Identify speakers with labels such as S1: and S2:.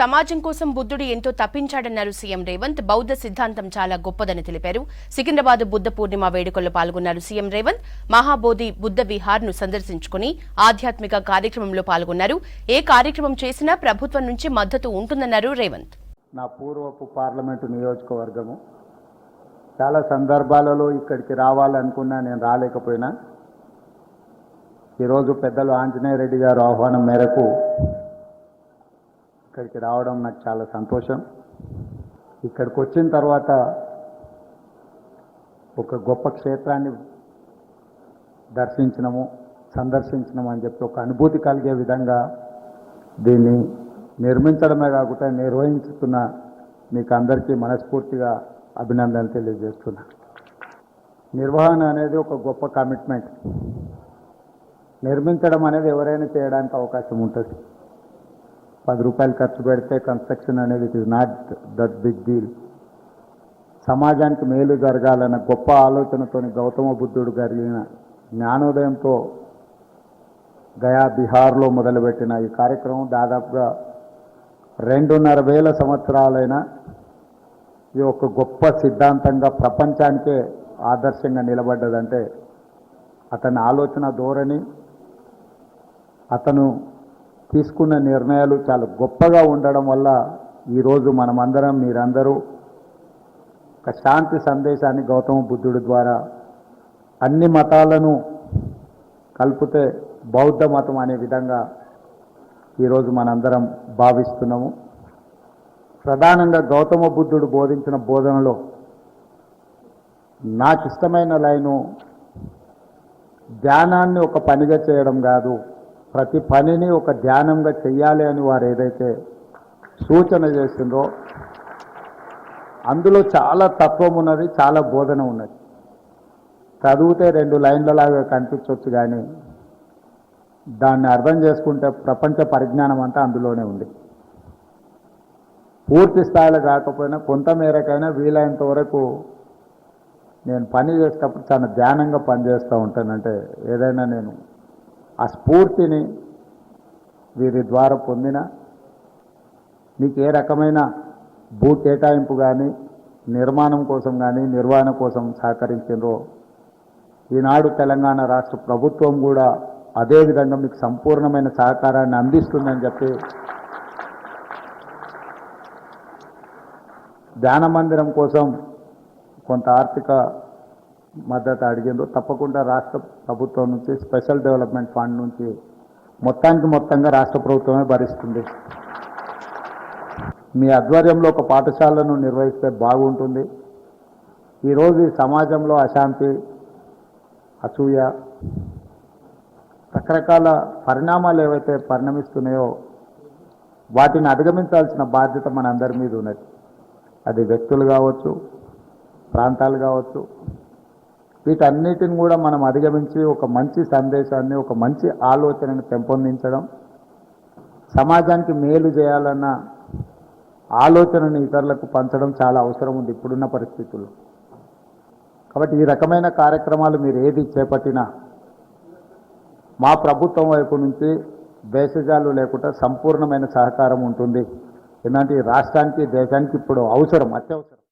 S1: సమాజం కోసం బుద్ధుడు ఎంతో తప్పించాడన్నారు సీఎం రేవంత్. బౌద్ధ సిద్ధాంతం చాలా గొప్పదని తెలిపారు. సికింద్రాబాద్ బుద్ధ పూర్ణిమ వేడుకల్లో పాల్గొన్నారు సీఎం రేవంత్. మహాబోధి బుద్ధ విహార్ ను సందర్శించుకుని ఆధ్యాత్మిక కార్యక్రమంలో పాల్గొన్నారు. ఏ కార్యక్రమం చేసినా ప్రభుత్వం నుంచి మద్దతు ఉంటుందన్నారు రేవంత్.
S2: నా పూర్వపు పార్లమెంటు నియోజకవర్గము చాలా సందర్భాలలో ఇక్కడికి రావాలనుకున్నా, నేను రాలేకపోయినా ఈరోజు పెద్దలు ఆంజనేయ రెడ్డి గారు ఆహ్వానం మేరకు ఇక్కడికి రావడం నాకు చాలా సంతోషం. ఇక్కడికి వచ్చిన తర్వాత ఒక గొప్ప క్షేత్రాన్ని సందర్శించినము అని చెప్పి ఒక అనుభూతి కలిగే విధంగా దీన్ని నిర్మించడమే కాకుండా నిర్వహించుతున్న మీకు అందరికీ మనస్ఫూర్తిగా అభినందనలు తెలియజేస్తున్నా. నిర్వహణ అనేది ఒక గొప్ప కమిట్మెంట్. నిర్మించడం అనేది ఎవరైనా చేయడానికి అవకాశం ఉంటుంది. 10 రూపాయలు ఖర్చు పెడితే కన్స్ట్రక్షన్ అనేది it is not that big deal. సమాజానికి మేలు జరగాలన్న గొప్ప ఆలోచనతో గౌతమ బుద్ధుడు కలిగిన జ్ఞానోదయంతో గయా బిహార్లో మొదలుపెట్టిన ఈ కార్యక్రమం దాదాపుగా 2,500 సంవత్సరాలైన ఈ ఒక గొప్ప సిద్ధాంతంగా ప్రపంచానికే ఆదర్శంగా నిలబడ్డదంటే అతని ఆలోచన ధోరణి, అతను తీసుకున్న నిర్ణయాలు చాలా గొప్పగా ఉండడం వల్ల ఈరోజు మనమందరం, మీరందరూ ఒక శాంతి సందేశాన్ని గౌతమ బుద్ధుడి ద్వారా అన్ని మతాలను కలిపితే బౌద్ధ మతం అనే విధంగా ఈరోజు మనందరం భావిస్తున్నాము. ప్రధానంగా గౌతమ బుద్ధుడు బోధించిన బోధనలో నాకు ఇష్టమైన లైను, ధ్యానాన్ని ఒక పనిగా చేయడం కాదు, ప్రతి పనిని ఒక ధ్యానంగా చెయ్యాలి అని వారు ఏదైతే సూచన చేసిందో అందులో చాలా తత్వం ఉన్నది, చాలా బోధన ఉన్నది. చదివితే 2 లైన్లలాగా కనిపించవచ్చు, కానీ దాన్ని అర్థం చేసుకుంటే ప్రపంచ పరిజ్ఞానం అంతా అందులోనే ఉంది. పూర్తి స్థాయిలో కాకపోయినా కొంత మేరకైనా వీలైనంత వరకు నేను పని చేసేటప్పుడు చాలా ధ్యానంగా పనిచేస్తూ ఉంటానంటే ఏదైనా నేను ఆ స్ఫూర్తిని వీరి ద్వారా పొందిన, మీకు ఏ రకమైన భూ కేటాయింపు కానీ నిర్మాణం కోసం కానీ నిర్వహణ కోసం సహకరించారో ఈనాడు తెలంగాణ రాష్ట్ర ప్రభుత్వం కూడా అదేవిధంగా మీకు సంపూర్ణమైన సహకారాన్ని అందిస్తుందని చెప్పి ధ్యాన మందిరం కోసం కొంత ఆర్థిక మద్దతు అడిగిందో తప్పకుండా రాష్ట్ర ప్రభుత్వం నుంచి స్పెషల్ డెవలప్మెంట్ ఫండ్ నుంచి మొత్తంగా రాష్ట్ర ప్రభుత్వమే భరిస్తుంది. మీ ఆధ్వర్యంలో ఒక పాఠశాలను నిర్వహిస్తే బాగుంటుంది. ఈరోజు ఈ సమాజంలో అశాంతి, అసూయ, రకరకాల పరిణామాలు ఏవైతే పరిణమిస్తున్నాయో వాటిని అధిగమించాల్సిన బాధ్యత మనందరి మీద ఉన్నది. అది వ్యక్తులు కావచ్చు, ప్రాంతాలు కావచ్చు, వీటన్నిటిని కూడా మనం అధిగమించి ఒక మంచి సందేశాన్ని, ఒక మంచి ఆలోచనను పెంపొందించడం, సమాజానికి మేలు చేయాలన్న ఆలోచనను ఇతరులకు పంచడం చాలా అవసరం ఉంది ఇప్పుడున్న పరిస్థితుల్లో. కాబట్టి ఈ రకమైన కార్యక్రమాలు మీరు ఏది చేపట్టినా మా ప్రభుత్వం వైపు నుంచి భేషజాలు లేకుండా సంపూర్ణమైన సహకారం ఉంటుంది. ఎందుకంటే ఈ రాష్ట్రానికి, దేశానికి ఇప్పుడు అవసరం, అత్యవసరం.